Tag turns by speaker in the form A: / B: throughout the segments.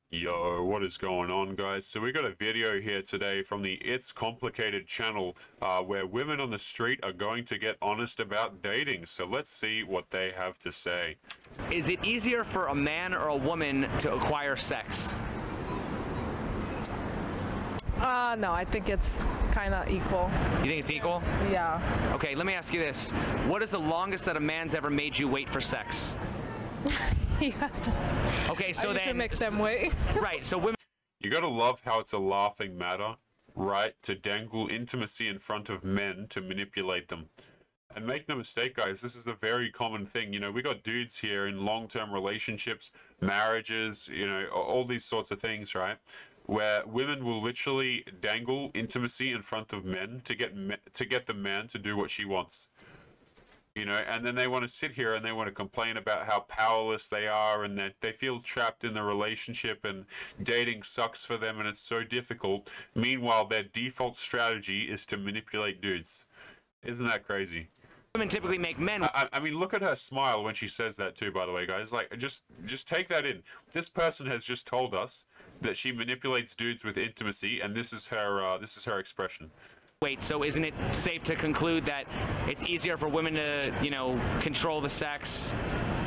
A: Yo, what is going on, guys? So we got a video here today from the It's Complicated channel where women on the street are going to get honest about dating. So let's see what they have to say.
B: Is it easier for a man or a woman to acquire sex?
C: No, I think it's kind of equal.
B: You think it's equal?
C: Yeah.
B: Okay, let me ask you this. What is the longest that a man's ever made you wait for sex?
C: He hasn't.
B: Okay, so then...
C: to make them wait.
B: Right, so women...
A: You gotta love how it's a laughing matter, right? To dangle intimacy in front of men to manipulate them. And make no mistake, guys, this is a very common thing. You know, we got dudes here in long-term relationships, marriages, you know, all these sorts of things, right? Where women will literally dangle intimacy in front of men to get the man to do what she wants. You know, and then they want to sit here and they want to complain about how powerless they are and that they feel trapped in the relationship and dating sucks for them and it's so difficult. Meanwhile, their default strategy is to manipulate dudes. Isn't that crazy?
B: Women typically make men...
A: I mean, look at her smile when she says that too, by the way, guys. Like, just take that in. This person has just told us that she manipulates dudes with intimacy, and this is her expression.
B: Wait, so isn't it safe to conclude that it's easier for women to, you know, control the sex?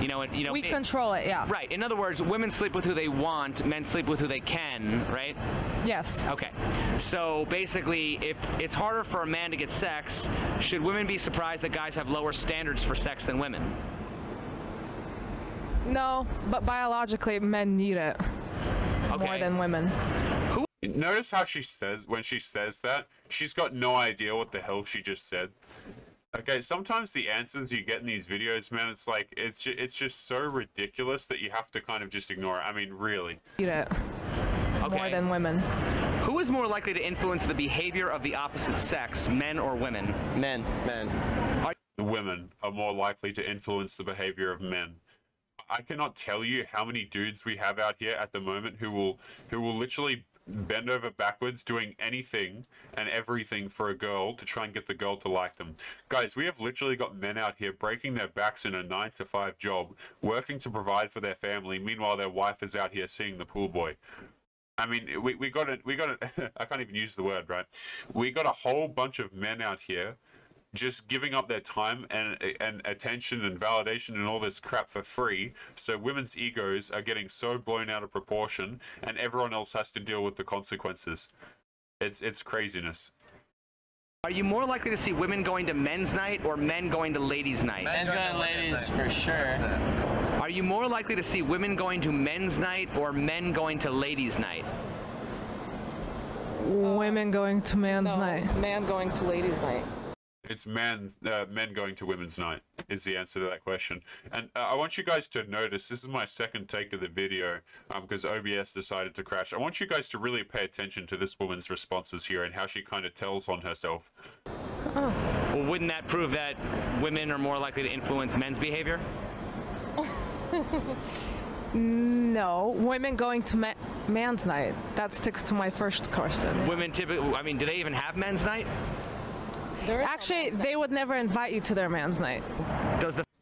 C: We control it, yeah.
B: Right. In other words, women sleep with who they want, men sleep with who they can, right?
C: Yes.
B: Okay. So basically, if it's harder for a man to get sex, should women be surprised that guys have lower standards for sex than women?
C: No, but biologically, men need it more than women.
A: Notice how she says, when she says that, she's got no idea what the hell she just said. Okay, sometimes the answers you get in these videos, man, it's like, it's just so ridiculous that you have to kind of just ignore it. I mean, really.
C: Need it more than women.
B: Who is more likely to influence the behavior of the opposite sex, men or women?
D: Men.
A: Women are more likely to influence the behavior of men. I cannot tell you how many dudes we have out here at the moment who will literally bend over backwards doing anything and everything for a girl to try and get the girl to like them. Guys, we have literally got men out here breaking their backs in a 9-to-5 job, working to provide for their family, meanwhile their wife is out here seeing the pool boy. I mean, we got it, I can't even use the word, right? We got a whole bunch of men out here just giving up their time and attention and validation and all this crap for free, so women's egos are getting so blown out of proportion and everyone else has to deal with the consequences. It's craziness.
B: Are you more likely to see women going to men's night or men going to ladies' night?
D: Men's going to ladies for sure.
B: Are you more likely to see women going to men's night or men going to ladies' night?
C: Women going to man's night. Man going to ladies' night.
A: It's men going to women's night is the answer to that question. And I want you guys to notice, this is my second take of the video because OBS decided to crash. I want you guys to really pay attention to this woman's responses here and how she kind of tells on herself.
B: Oh. Well, wouldn't that prove that women are more likely to influence men's behavior?
C: No, women going to man's night. That sticks to my first question.
B: Women typically, I mean, do they even have men's night?
C: Actually, they would never invite you to their man's night.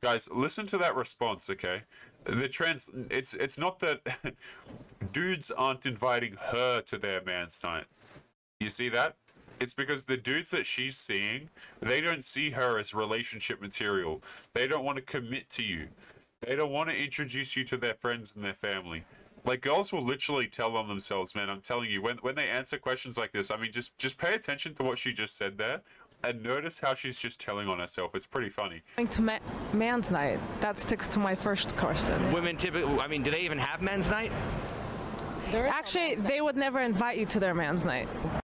A: Guys, listen to that response, okay? It's not that dudes aren't inviting her to their man's night. You see that? It's because the dudes that she's seeing, they don't see her as relationship material. They don't want to commit to you. They don't want to introduce you to their friends and their family. Like, girls will literally tell on themselves, man. I'm telling you, when they answer questions like this, I mean, just pay attention to what she just said there. And notice how she's just telling on herself. It's pretty funny.
C: Going to man's night. That sticks to my first question.
B: Women typically, I mean, do they even have men's night?
C: Actually, they would never invite you to their man's night.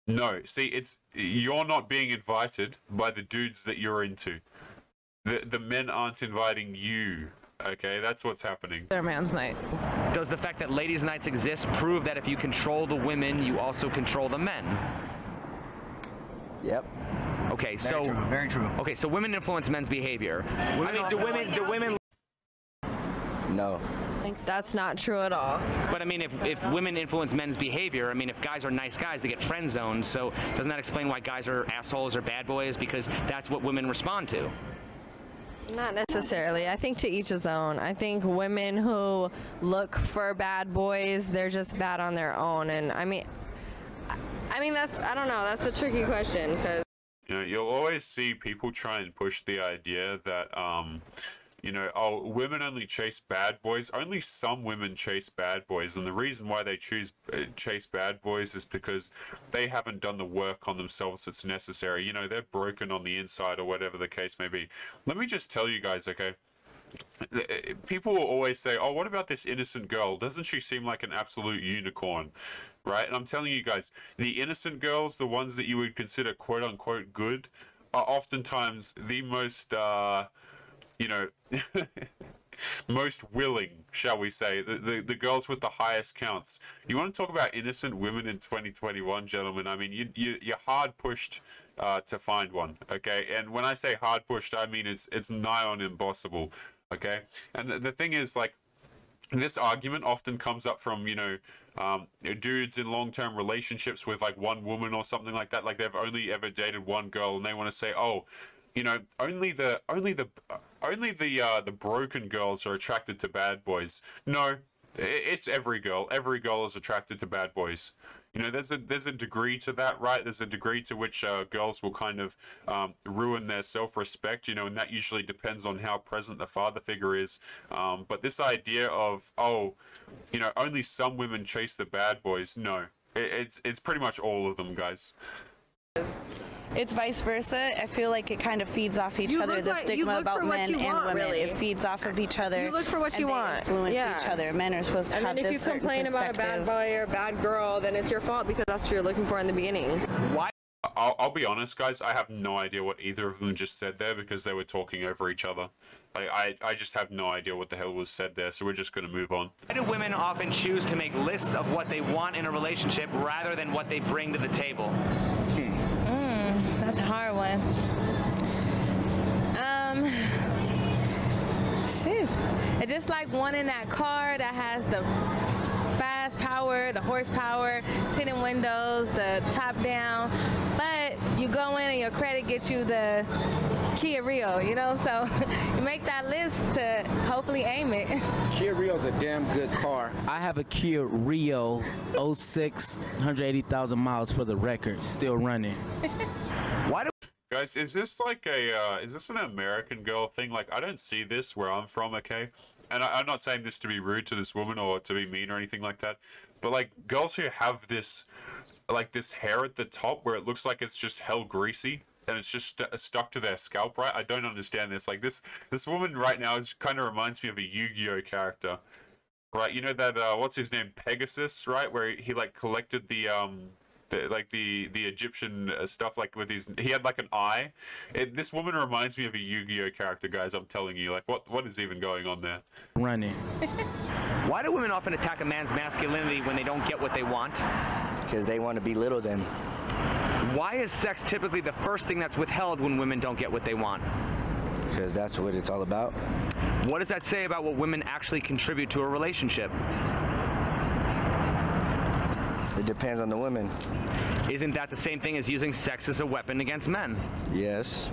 A: No, see, you're not being invited by the dudes that you're into. The men aren't inviting you. Okay, that's what's happening.
C: Their man's night.
B: Does the fact that ladies' nights exist prove that if you control the women, you also control the men?
D: Yep.
B: Okay, so
D: very true.
B: Okay, so women influence men's behavior. I mean, do women?
D: No.
E: That's not true at all.
B: But I mean, if women influence men's behavior, I mean, if guys are nice guys, they get friend zoned. So doesn't that explain why guys are assholes or bad boys? Because that's what women respond to.
E: Not necessarily. I think to each his own. I think women who look for bad boys, they're just bad on their own. And I mean that's, I don't know, that's a tricky question because
A: You know, you'll always see people try and push the idea that, you know, oh, women only chase bad boys. Only some women chase bad boys, and the reason why they chase bad boys is because they haven't done the work on themselves that's necessary. You know, they're broken on the inside or whatever the case may be. Let me just tell you guys, okay? People will always say, oh, what about this innocent girl? Doesn't she seem like an absolute unicorn? Right? And I'm telling you guys, the innocent girls, the ones that you would consider quote unquote good, are oftentimes the most, you know, most willing, shall we say, the girls with the highest counts. You want to talk about innocent women in 2021, gentlemen? I mean, you're hard pushed to find one, okay? And when I say hard pushed, I mean it's nigh on impossible, okay? And the thing is, like, this argument often comes up from, you know, dudes in long-term relationships with like one woman or something like that. Like they've only ever dated one girl, and they want to say, oh, you know, only the broken girls are attracted to bad boys. No, it's every girl. Every girl is attracted to bad boys. You know, there's a degree to that, right? There's a degree to which girls will kind of ruin their self-respect, you know, and that usually depends on how present the father figure is. But this idea of, oh, you know, only some women chase the bad boys, no. It's pretty much all of them, guys.
F: It's vice versa. I feel like it kind of feeds off each other, the stigma about men and women.
E: Really.
F: It feeds off of each other.
E: You look for what you want.
F: Influence each other. Men are supposed to have this certain perspective.
E: And then if you complain about a bad boy or a bad girl, then it's your fault because that's what you're looking for in the beginning.
B: Why?
A: I'll be honest, guys. I have no idea what either of them just said there because they were talking over each other. I just have no idea what the hell was said there, so we're just going to move on.
B: Why do women often choose to make lists of what they want in a relationship rather than what they bring to the table?
F: That's a hard one.
G: It's just like wanting that car that has the fast power, the horsepower, tinted windows, the top down, but you go in and your credit gets you the Kia Rio, you know, so you make that list to hopefully aim it.
H: Kia Rio's a damn good car. I have a Kia Rio 06, 180,000 miles for the record, still running.
B: Why do
A: Guys, is this like a, is this an American girl thing? Like, I don't see this where I'm from, okay? And I'm not saying this to be rude to this woman or to be mean or anything like that, but like, girls who have this, like this hair at the top where it looks like it's just hell greasy and it's just stuck to their scalp, right? I don't understand this. Like, this woman right now is kind of reminds me of a Yu-Gi-Oh character, right? You know that, what's his name? Pegasus, right? Where he like collected the Egyptian stuff, like with his, he had like an eye. This woman reminds me of a Yu-Gi-Oh character, guys. I'm telling you, like, what is even going on there?
H: Running.
B: Why do women often attack a man's masculinity when they don't get what they want?
D: Because they want to belittle them.
B: Why is sex typically the first thing that's withheld when women don't get what they want?
D: Because that's what it's all about.
B: What does that say about what women actually contribute to a relationship?
D: It depends on the women.
B: Isn't that the same thing as using sex as a weapon against men?
D: Yes.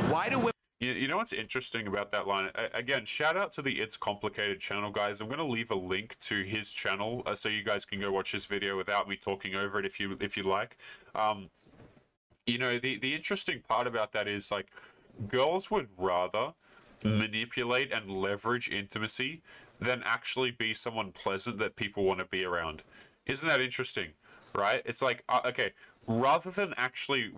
B: Why do women...
A: You know what's interesting about that line? Again, shout out to the It's Complicated channel, guys. I'm going to leave a link to his channel so you guys can go watch his video without me talking over it if you like. You know, the interesting part about that is, like, girls would rather manipulate and leverage intimacy than actually be someone pleasant that people want to be around. Isn't that interesting, right? It's like, okay, rather than actually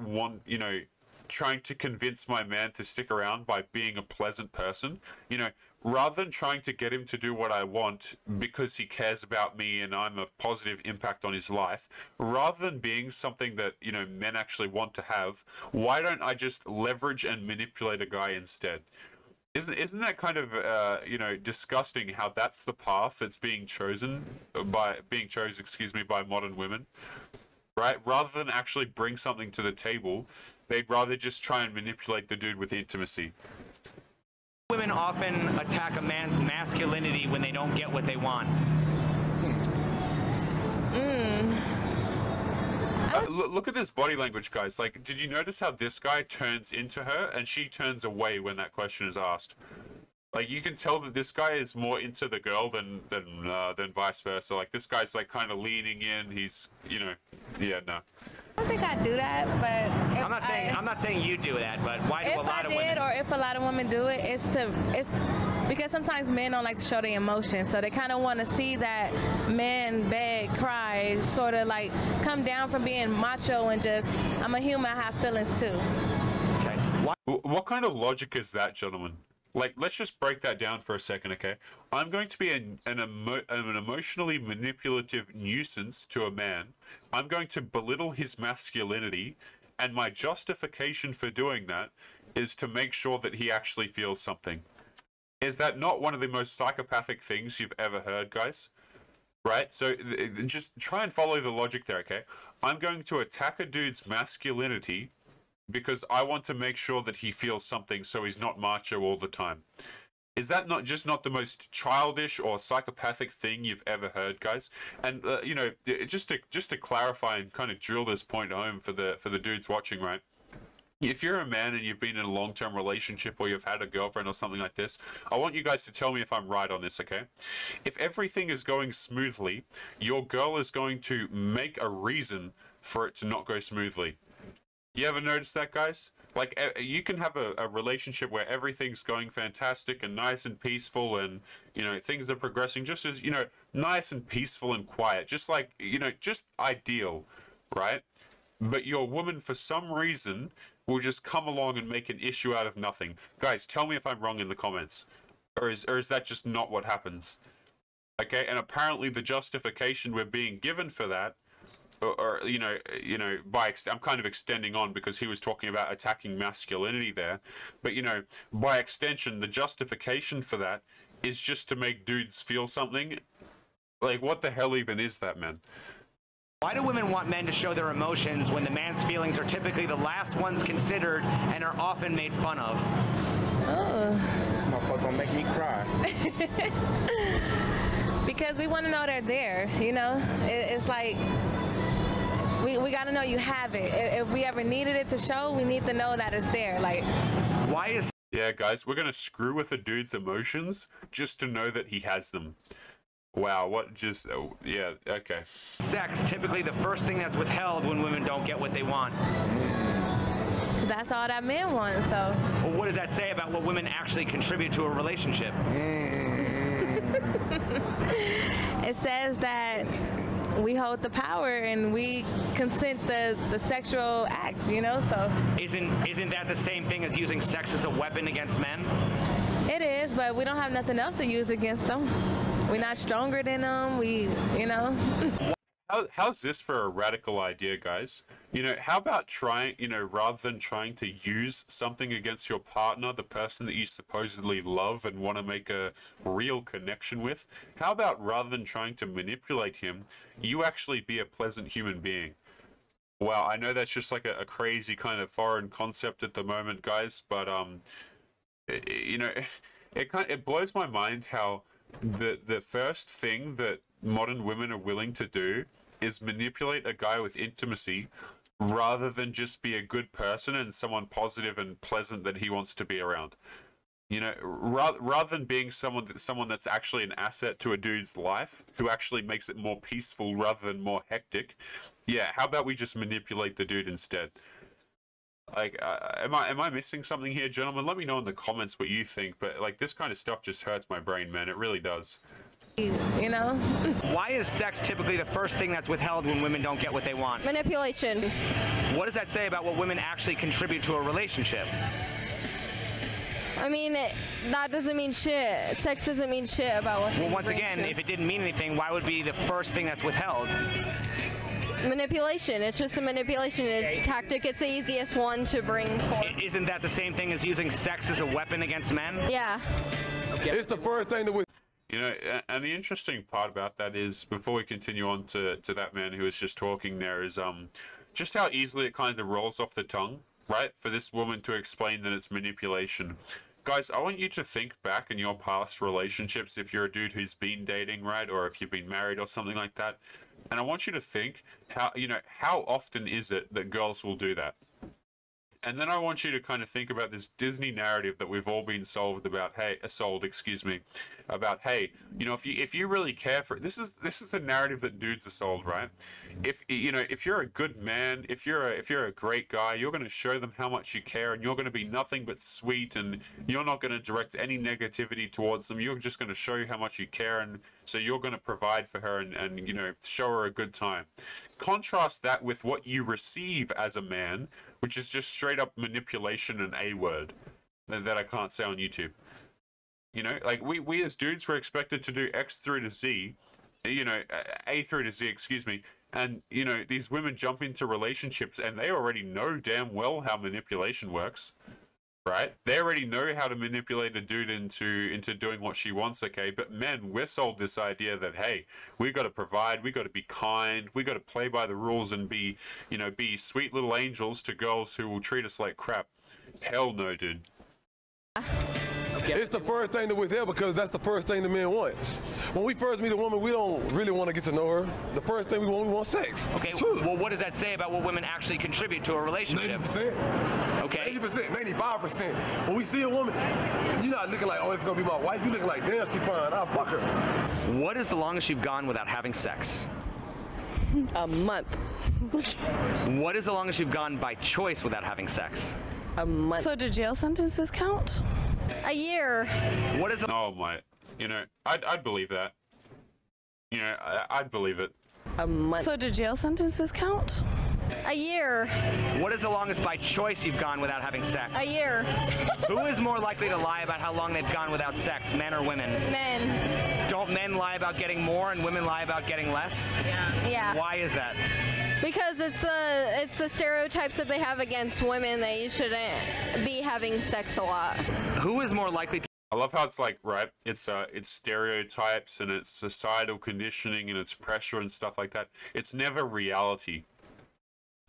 A: trying to convince my man to stick around by being a pleasant person, you know, rather than trying to get him to do what I want because he cares about me and I'm a positive impact on his life, rather than being something that, you know, men actually want to have, why don't I just leverage and manipulate a guy instead? Isn't that kind of you know, disgusting how that's the path that's being chosen by modern women, right? Rather than actually bring something to the table, they'd rather just try and manipulate the dude with intimacy.
B: Women often attack a man's masculinity when they don't get what they want.
A: Look at this body language, guys. Like, did you notice how this guy turns into her and she turns away when that question is asked? Like, you can tell that this guy is more into the girl than vice versa. Like, this guy's like kind of leaning in. He's, you know, yeah, no.
G: I don't think I do that, but
B: I'm not saying you do that, but why do a lot of women?
G: If I did, or if a lot of women do it, it's because sometimes men don't like to show their emotions, so they kind of want to see that man beg, cry, sort of like come down from being macho and just, I'm a human, I have feelings too.
A: Okay. What kind of logic is that, gentlemen? Like, let's just break that down for a second, okay? I'm going to be an emotionally manipulative nuisance to a man. I'm going to belittle his masculinity, and my justification for doing that is to make sure that he actually feels something. Is that not one of the most psychopathic things you've ever heard, guys? Right? So just try and follow the logic there, okay? I'm going to attack a dude's masculinity because I want to make sure that he feels something so he's not macho all the time. Is that not the most childish or psychopathic thing you've ever heard, guys? And you know, just to clarify and kind of drill this point home for the dudes watching, right? If you're a man and you've been in a long-term relationship or you've had a girlfriend or something like this, I want you guys to tell me if I'm right on this, okay? If everything is going smoothly, your girl is going to make a reason for it to not go smoothly. You ever notice that, guys? Like, you can have a relationship where everything's going fantastic and nice and peaceful and, you know, things are progressing just as, you know, nice and peaceful and quiet. Just like, you know, just ideal, right? But your woman, for some reason, will just come along and make an issue out of nothing. Guys, tell me if I'm wrong in the comments. Or is that just not what happens? Okay, and apparently the justification we're being given for that, or you know, I'm kind of extending on because he was talking about attacking masculinity there, but you know, by extension, the justification for that is just to make dudes feel something. Like, what the hell even is that, man?
B: Why do women want men to show their emotions when the man's feelings are typically the last ones considered and are often made fun of?
H: Oh, this motherfucker gonna make me cry.
G: Because we want to know they're there, you know? It's like, we got to know you have it. If we ever needed it to show, we need to know that it's there. Like,
B: why is...
A: Yeah, guys, we're going to screw with a dude's emotions just to know that he has them. Wow, what just... Oh, yeah, okay.
B: Sex, typically the first thing that's withheld when women don't get what they want.
G: That's all that men want, so...
B: Well, what does that say about what women actually contribute to a relationship?
G: It says that we hold the power and we consent the sexual acts, you know, so...
B: Isn't that the same thing as using sex as a weapon against men?
G: It is, but we don't have nothing else to use against them. We're not stronger than them, you know.
A: How's this for a radical idea, guys? You know, how about trying, you know, rather than trying to use something against your partner, the person that you supposedly love and want to make a real connection with, how about rather than trying to manipulate him, you actually be a pleasant human being? Wow, I know that's just like a crazy kind of foreign concept at the moment, guys, but you know, it blows my mind how the first thing that modern women are willing to do is manipulate a guy with intimacy rather than just be a good person and someone positive and pleasant that he wants to be around. You know, rather than being someone that's actually an asset to a dude's life, who actually makes it more peaceful rather than more hectic. Yeah, how about we just manipulate the dude instead? Like, am I missing something here, gentlemen? Let me know in the comments what you think. But like, this kind of stuff just hurts my brain, man. It really does.
G: You know?
B: Why is sex typically the first thing that's withheld when women don't get what they want?
E: Manipulation.
B: What does that say about what women actually contribute to a relationship?
E: I mean, that doesn't mean shit. Sex doesn't mean shit about what they
B: Well, once again, if it didn't mean anything, why would it be the first thing that's withheld?
E: Manipulation. It's just a manipulation. It's tactic. It's the easiest one to bring forth.
B: Isn't that the same thing as using sex as a weapon against men?
E: Yeah.
B: Okay.
I: It's the first thing that we...
A: You know, and the interesting part about that is, before we continue on to that man who was just talking there, is just how easily it kind of rolls off the tongue, right? For this woman to explain that it's manipulation. Guys, I want you to think back in your past relationships, if you're a dude who's been dating, right? Or if you've been married or something like that. And I want you to think how often is it that girls will do that? And then I want you to kind of think about this Disney narrative that we've all been sold, excuse me, about, hey, if you really care for it, this is the narrative that dudes are sold, right? If you're a good man, if you're a great guy, you're going to show them how much you care, and you're going to be nothing but sweet, and you're not going to direct any negativity towards them. You're just going to show how much you care, and so you're going to provide for her and show her a good time. Contrast that with what you receive as a man, which is just straight up manipulation and a word that I can't say on YouTube. Like we as dudes were expected to do X through to Z, A through to Z, excuse me. And, these women jump into relationships and they already know damn well how manipulation works, right? They already know how to manipulate a dude into doing what she wants, okay? But men, we're sold this idea that, hey, we got to provide, we got to be kind, we got to play by the rules and be sweet little angels to girls who will treat us like crap. Hell no, dude.
I: It's the first thing that we're there because that's the first thing the men want. When we first meet a woman, we don't really want to get to know her. The first thing we want sex.
B: Okay, well, what does that say about what women actually contribute to a relationship?
I: 90%.
B: Okay.
I: 80%, 95%. When we see a woman, you're not looking like, oh, it's going to be my wife. You're looking like, damn, she fine. I'll fuck her.
B: What is the longest you've gone without having sex?
E: A month.
B: What is the longest you've gone by choice without having sex?
E: A month.
F: So do jail sentences count?
E: A year.
B: What is the...
A: Oh my, I'd believe that. I'd believe it.
E: A month.
F: So do jail sentences count?
E: A year.
B: What is the longest by choice you've gone without having sex?
E: A year.
B: Who is more likely to lie about how long they've gone without sex, men or women?
E: Men.
B: Don't men lie about getting more and women lie about getting less?
E: Yeah.
B: Why is that?
E: Because it's the stereotypes that they have against women that you shouldn't be having sex a lot.
B: Who is more likely to...
A: I love how it's like, right? It's stereotypes and it's societal conditioning and it's pressure and stuff like that. It's never reality.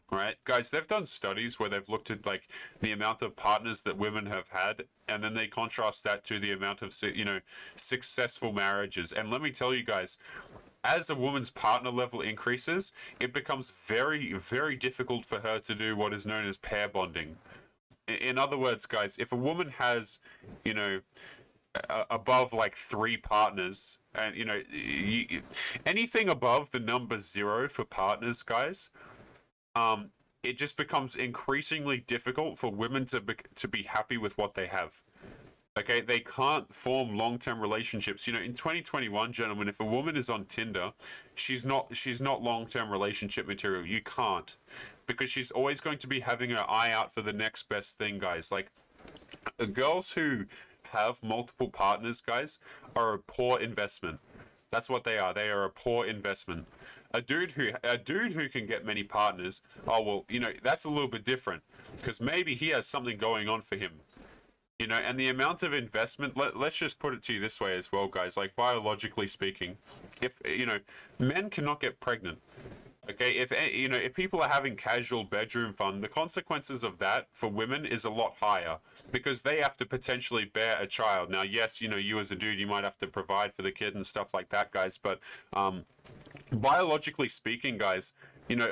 A: Right, guys, they've done studies where they've looked at like the amount of partners that women have had, and then they contrast that to the amount of successful marriages. And let me tell you guys, as a woman's partner level increases, it becomes very, very difficult for her to do what is known as pair bonding. In other words, guys, if a woman has, above like 3 partners, and anything above the number 0 for partners, guys, it just becomes increasingly difficult for women to be happy with what they have. Okay, they can't form long-term relationships. In 2021, gentlemen, if a woman is on Tinder, she's not long-term relationship material. You can't, because she's always going to be having her eye out for the next best thing, guys. Like, girls who have multiple partners, guys, are a poor investment. That's what they are. They are a poor investment. A dude who can get many partners, oh well, that's a little bit different, because maybe he has something going on for him. And the amount of investment, let's just put it to you this way as well, guys, like biologically speaking, if, men cannot get pregnant. Okay, if people are having casual bedroom fun, the consequences of that for women is a lot higher, because they have to potentially bear a child. Now, yes, you as a dude, you might have to provide for the kid and stuff like that, guys, but biologically speaking, guys,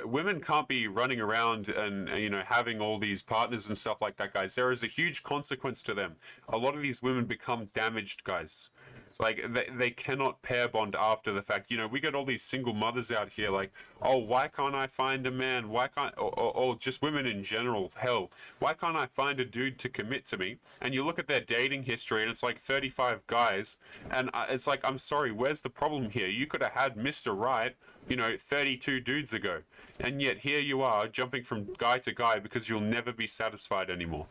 A: women can't be running around and, having all these partners and stuff like that, guys. There is a huge consequence to them. A lot of these women become damaged, guys. Like, they cannot pair bond after the fact. We got all these single mothers out here like, oh, why can't I find a man? Why can't, or just women in general, hell, why can't I find a dude to commit to me? And you look at their dating history and it's like 35 guys. And it's like, I'm sorry, where's the problem here? You could have had Mr. Right, 32 dudes ago. And yet here you are jumping from guy to guy because you'll never be satisfied anymore.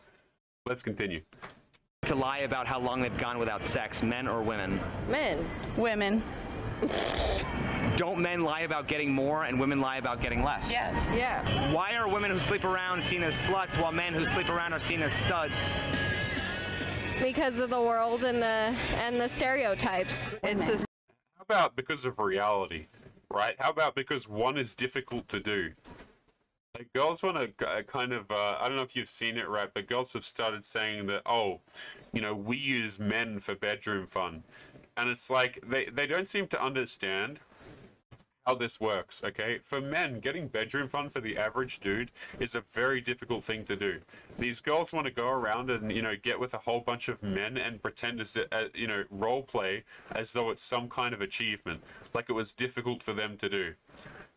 A: Let's continue.
B: To lie about how long they've gone without sex, men or women?
E: Men.
F: Women.
B: Don't men lie about getting more and women lie about getting less?
F: Yes.
E: Yeah.
B: Why are women who sleep around seen as sluts while men who sleep around are seen as studs?
E: Because of the world and the stereotypes. It's just...
A: How about because of reality, right? How about because one is difficult to do? Like, girls want to kind of, I don't know if you've seen it, right, but girls have started saying that, oh, we use men for bedroom fun. And it's like, they don't seem to understand how this works, okay? For men, getting bedroom fun for the average dude is a very difficult thing to do. These girls want to go around and, you know, get with a whole bunch of men and pretend as, you know, role play as though it's some kind of achievement, like it was difficult for them to do.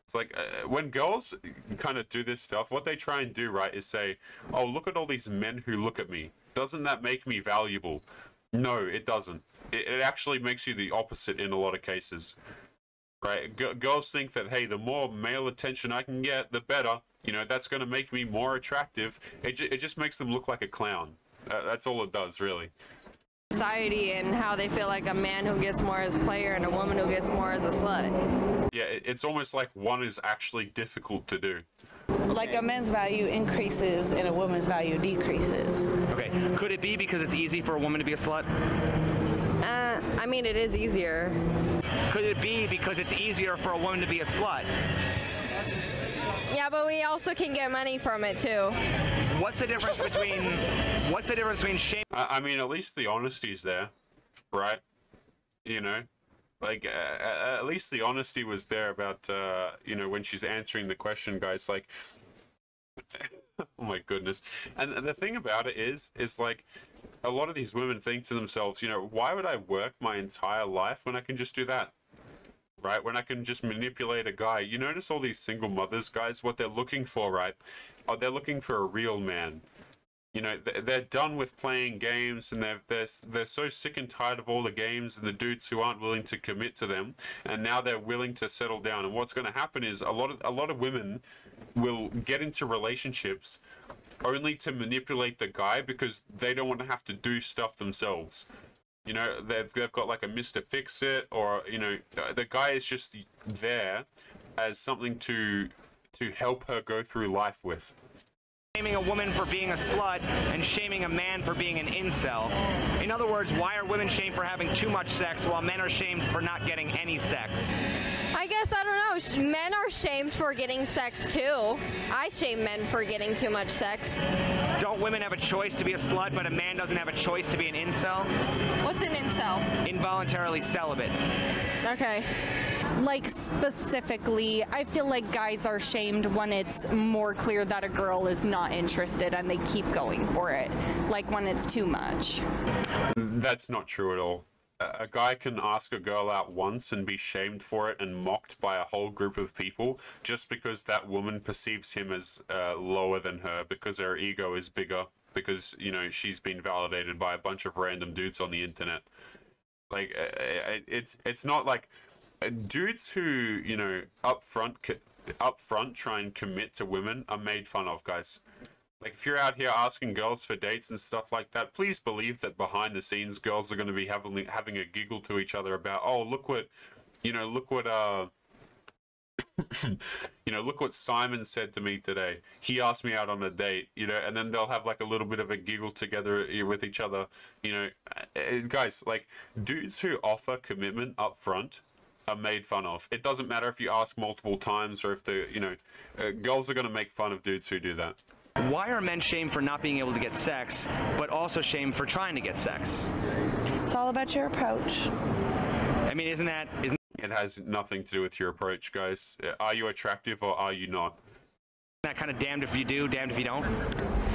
A: It's like when girls kind of do this stuff, what they try and do, right, is say, oh, look at all these men who look at me. Doesn't that make me valuable? No, it doesn't. It actually makes you the opposite in a lot of cases. Right, girls think that, hey, the more male attention I can get, the better. You know, that's going to make me more attractive. It just makes them look like a clown. That's all it does, really.
E: Society and how they feel like a man who gets more as a player and a woman who gets more as a slut.
A: Yeah, it's almost like one is actually difficult to do.
F: Like a man's value increases and a woman's value decreases.
B: Okay, could it be because it's easy for a woman to be a slut?
E: I mean, it is easier.
B: Could it be because it's easier for a woman to be a slut?
E: Yeah, but we also can get money from it too.
B: What's the difference between shame?
A: I mean, at least the honesty's there, right? You know, like at least the honesty was there about you know, when she's answering the question, guys. Like, oh my goodness. And the thing about it is like, a lot of these women think to themselves, you know, why would I work my entire life when I can just do that? Right? When I can just manipulate a guy. You notice all these single mothers, guys, what they're looking for, right? Oh, they're looking for a real man. You know, they're done with playing games, and they're so sick and tired of all the games and the dudes who aren't willing to commit to them, and now they're willing to settle down. And what's going to happen is a lot of women will get into relationships only to manipulate the guy because they don't want to have to do stuff themselves. You know, they've got like a Mr. Fix-It, or, you know, the guy is just there as something to help her go through life with.
B: Shaming a woman for being a slut and shaming a man for being an incel. In other words, why are women shamed for having too much sex while men are shamed for not getting any sex?
E: I guess, I don't know, men are shamed for getting sex too. I shame men for getting too much sex.
B: Don't women have a choice to be a slut, but a man doesn't have a choice to be an incel?
E: What's an incel?
B: Involuntarily celibate.
E: Okay.
J: Like, specifically, I feel like guys are shamed when it's more clear that a girl is not interested and they keep going for it. Like when it's too much.
A: That's not true at all. A guy can ask a girl out once and be shamed for it and mocked by a whole group of people just because that woman perceives him as lower than her, because her ego is bigger, because, you know, she's been validated by a bunch of random dudes on the internet. Like, it's not like dudes who, you know, up front try and commit to women are made fun of, guys. Like, if you're out here asking girls for dates and stuff like that, please believe that behind the scenes, girls are going to be having a giggle to each other about, oh, look what, you know, look what you know, look what Simon said to me today. He asked me out on a date, you know, and then they'll have like a little bit of a giggle together with each other, you know. Guys, like, dudes who offer commitment up front are made fun of. It doesn't matter if you ask multiple times or if the, you know, girls are going to make fun of dudes who do that.
B: Why are men shamed for not being able to get sex, but also shamed for trying to get sex?
F: It's all about your approach.
B: I mean, isn't
A: it has nothing to do with your approach, guys. Are you attractive or are you not?
B: That kind of damned if you do, damned if you don't?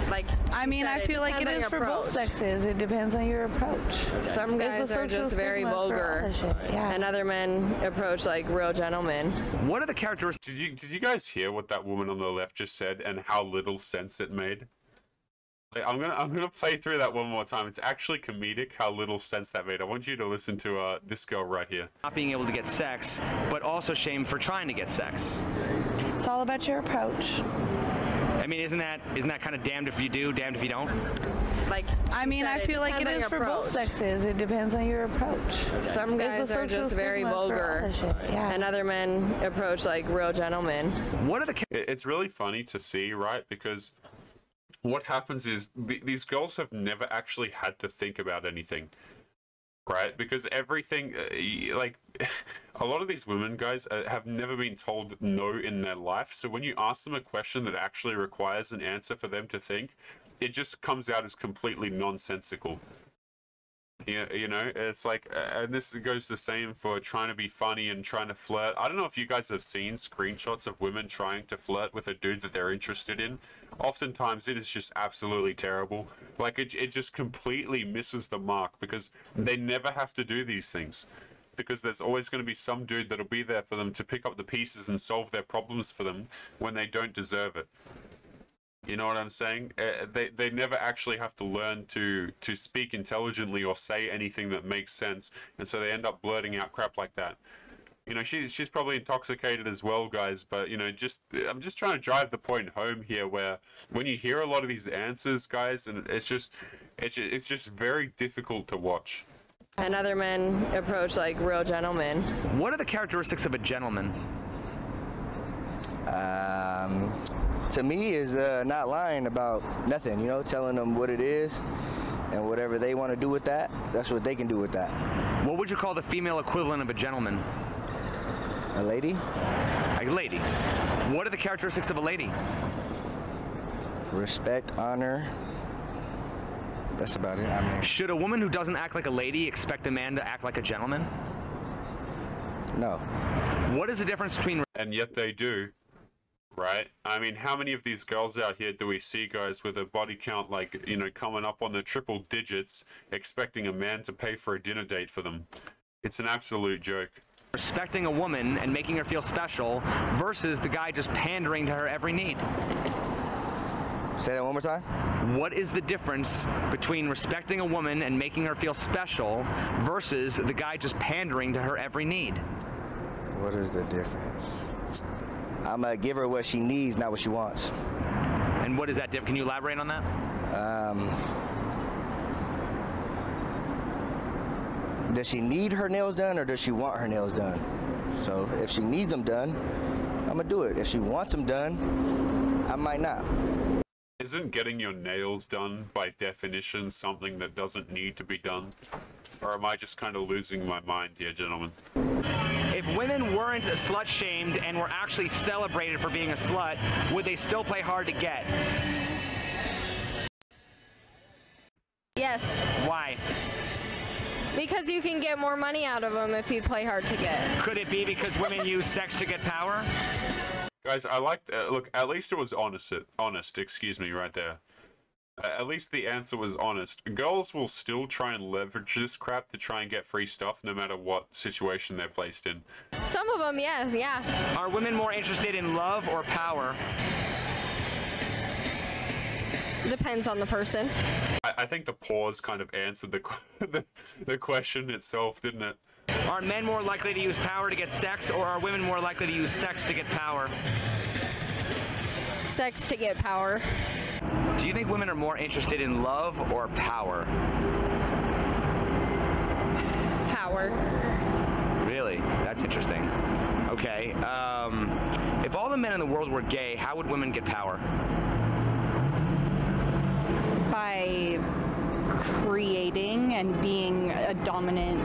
E: Like,
F: I mean, I feel like it is for both sexes. It depends on your approach.
E: Some guys are just very vulgar, and other men approach like real gentlemen.
B: What are the characteristics?
A: Did you guys hear what that woman on the left just said and how little sense it made? Like, I'm gonna play through that one more time. It's actually comedic how little sense that made. I want you to listen to this girl right here.
B: Not being able to get sex, but also shamed for trying to get sex.
F: It's all about your approach.
B: I mean, isn't that kind of damned if you do, damned if you don't?
E: Like,
F: I mean, I feel like it is for both sexes. It depends on your approach.
E: Some guys are just very vulgar, and other men approach like real gentlemen.
B: What are the?
A: It's really funny to see, right? Because what happens is these girls have never actually had to think about anything, right? Because everything, like, a lot of these women, guys, have never been told no in their life. So when you ask them a question that actually requires an answer for them to think, it just comes out as completely nonsensical. You know, it's like, and this goes the same for trying to be funny and trying to flirt. I don't know if you guys have seen screenshots of women trying to flirt with a dude that they're interested in. Oftentimes it is just absolutely terrible. Like it just completely misses the mark because they never have to do these things. Because there's always going to be some dude that'll be there for them to pick up the pieces and solve their problems for them when they don't deserve it. You know what I'm saying? They never actually have to learn to speak intelligently or say anything that makes sense, and so they end up blurting out crap like that. You know, she's probably intoxicated as well, guys. But you know, I'm just trying to drive the point home here, where when you hear a lot of these answers, guys, and it's just very difficult to watch.
E: And other men approach like real gentlemen.
B: What are the characteristics of a gentleman?
D: To me, is not lying about nothing, you know, telling them what it is, and whatever they want to do with that, that's what they can do with that.
B: What would you call the female equivalent of a gentleman?
D: A lady?
B: A lady. What are the characteristics of a lady?
D: Respect, honor. That's about it. I mean,
B: should a woman who doesn't act like a lady expect a man to act like a gentleman?
D: No.
B: What is the difference between...
A: And yet they do. Right? I mean, how many of these girls out here do we see, guys, with a body count like, you know, coming up on the triple digits, expecting a man to pay for a dinner date for them? It's an absolute joke.
B: Respecting a woman and making her feel special versus the guy just pandering to her every need.
D: Say that one more time.
B: What is the difference between respecting a woman and making her feel special versus the guy just pandering to her every need?
D: What is the difference? I'm gonna give her what she needs, not what she wants.
B: And what is that? Can you elaborate on that?
D: Does she need her nails done or does she want her nails done? So if she needs them done, I'm gonna do it. If she wants them done, I might not.
A: Isn't getting your nails done by definition something that doesn't need to be done? Or am I just kind of losing my mind here, gentlemen?
B: If women weren't slut-shamed and were actually celebrated for being a slut, would they still play hard to get?
E: Yes.
B: Why?
E: Because you can get more money out of them if you play hard to get.
B: Could it be because women use sex to get power?
A: Guys, I like... look, at least it was honest, excuse me, right there. At least the answer was honest. Girls will still try and leverage this crap to try and get free stuff no matter what situation they're placed in.
E: Some of them, yes, yeah.
B: Are women more interested in love or power?
E: Depends on the person.
A: I think the pause kind of answered the question itself, didn't it?
B: Are men more likely to use power to get sex, or are women more likely to use sex to get power?
E: Sex to get power.
B: Do you think women are more interested in love or power?
J: Power.
B: Really? That's interesting. Okay. If all the men in the world were gay, how would women get power?
J: By creating and being a dominant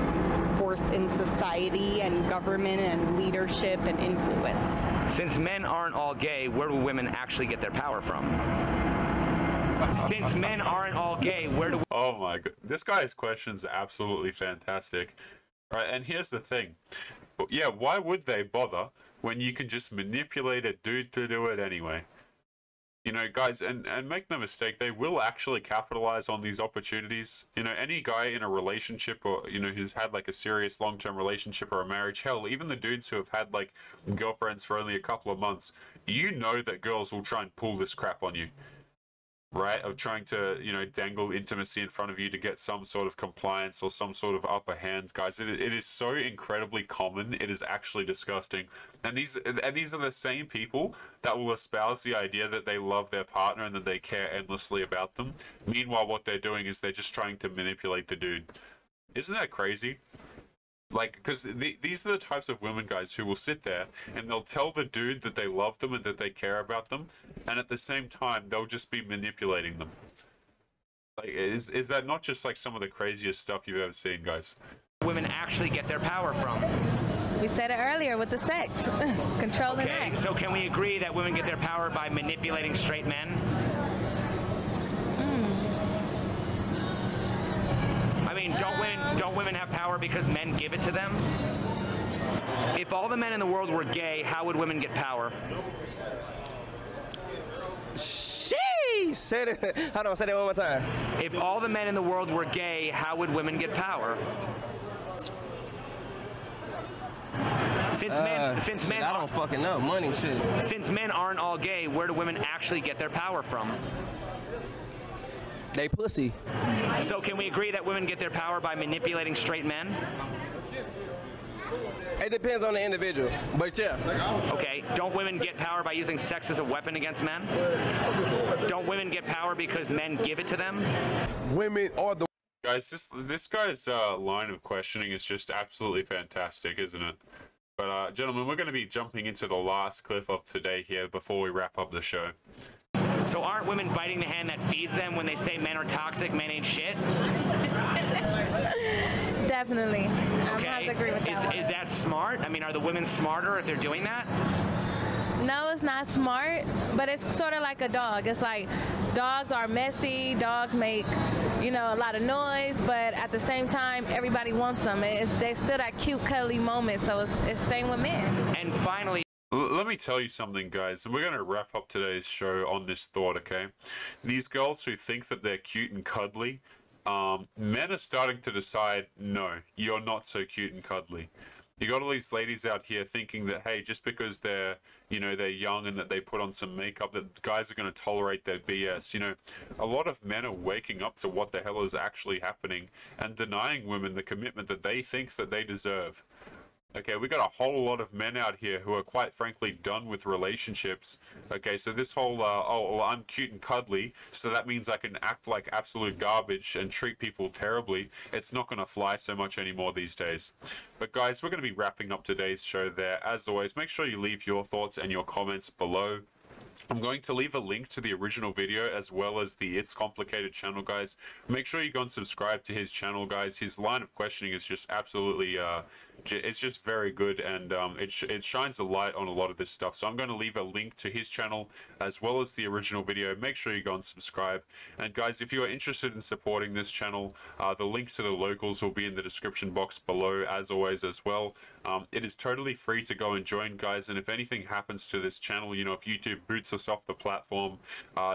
J: force in society and government and leadership and influence.
B: Since men aren't all gay, where do women actually get their power from? Since men aren't all gay, where do...
A: Oh my god. This guy's question's absolutely fantastic. Right, and here's the thing. Yeah, why would they bother when you can just manipulate a dude to do it anyway? You know, guys, and make no mistake, they will actually capitalize on these opportunities. You know, any guy in a relationship or, you know, who's had like a serious long-term relationship or a marriage, hell, even the dudes who have had like girlfriends for only a couple of months, you know that girls will try and pull this crap on you. Right, of trying to, you know, dangle intimacy in front of you to get some sort of compliance or some sort of upper hand, guys. It is so incredibly common. It is actually disgusting. And these are the same people that will espouse the idea that they love their partner and that they care endlessly about them. Meanwhile, what they're doing is they're just trying to manipulate the dude. Isn't that crazy? Like, because these are the types of women, guys, who will sit there and they'll tell the dude that they love them and that they care about them, and at the same time, they'll just be manipulating them. Like, is that not just like some of the craziest stuff you've ever seen, guys?
B: Women actually get their power from?
G: We said it earlier with the sex. Control and act.
B: So can we agree that women get their power by manipulating straight men? I mean, mean, don't women have power because men give it to them? If all the men in the world were gay, how would women get power?
K: Sheesh! Say that. Hold on, say that one more time.
B: If all the men in the world were gay, how would women get power? Since men,
K: I don't fucking know. Money shit.
B: Since men aren't all gay, where do women actually get their power from?
K: They pussy.
B: So can we agree that women get their power by manipulating straight men?
K: It depends on the individual, but yeah.
B: Okay, don't women get power by using sex as a weapon against men? Don't women get power because men give it to them?
I: Women are the...
A: Guys, this guy's line of questioning is just absolutely fantastic, isn't it? But gentlemen, we're going to be jumping into the last clip of today here before we wrap up the show.
B: So aren't women biting the hand that feeds them when they say men are toxic, men ain't shit?
G: Definitely. I have to agree with that.
B: Is that smart? I mean, are the women smarter if they're doing that?
G: No, it's not smart, but it's sort of like a dog. It's like dogs are messy, dogs make, you know, a lot of noise, but at the same time, everybody wants them. They still that cute, cuddly moment, so it's same with men.
B: And finally,
A: let me tell you something, guys, and we're going to wrap up today's show on this thought, okay? These girls who think that they're cute and cuddly, men are starting to decide, no, you're not so cute and cuddly. You got all these ladies out here thinking that, hey, just because they're, you know, they're young and that they put on some makeup, that guys are going to tolerate their BS. You know, a lot of men are waking up to what the hell is actually happening and denying women the commitment that they think that they deserve. Okay, we got a whole lot of men out here who are quite frankly done with relationships. Okay, so this whole, oh, well, I'm cute and cuddly, so that means I can act like absolute garbage and treat people terribly. It's not going to fly so much anymore these days. But guys, we're going to be wrapping up today's show there. As always, make sure you leave your thoughts and your comments below. I'm going to leave a link to the original video as well as the It's Complicated channel, guys. Make sure you go and subscribe to his channel, guys. His line of questioning is just absolutely, it's just very good, and it shines a light on a lot of this stuff. So I'm going to leave a link to his channel as well as the original video. Make sure you go and subscribe. And guys, if you are interested in supporting this channel, the link to the locals will be in the description box below as always as well. It is totally free to go and join, guys, and if anything happens to this channel, you know, if YouTube boots us off the platform,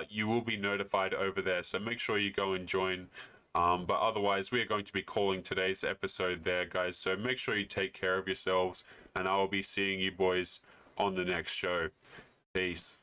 A: you will be notified over there, so make sure you go and join. But otherwise, we are going to be calling today's episode there, guys, so make sure you take care of yourselves, and I will be seeing you boys on the next show. Peace.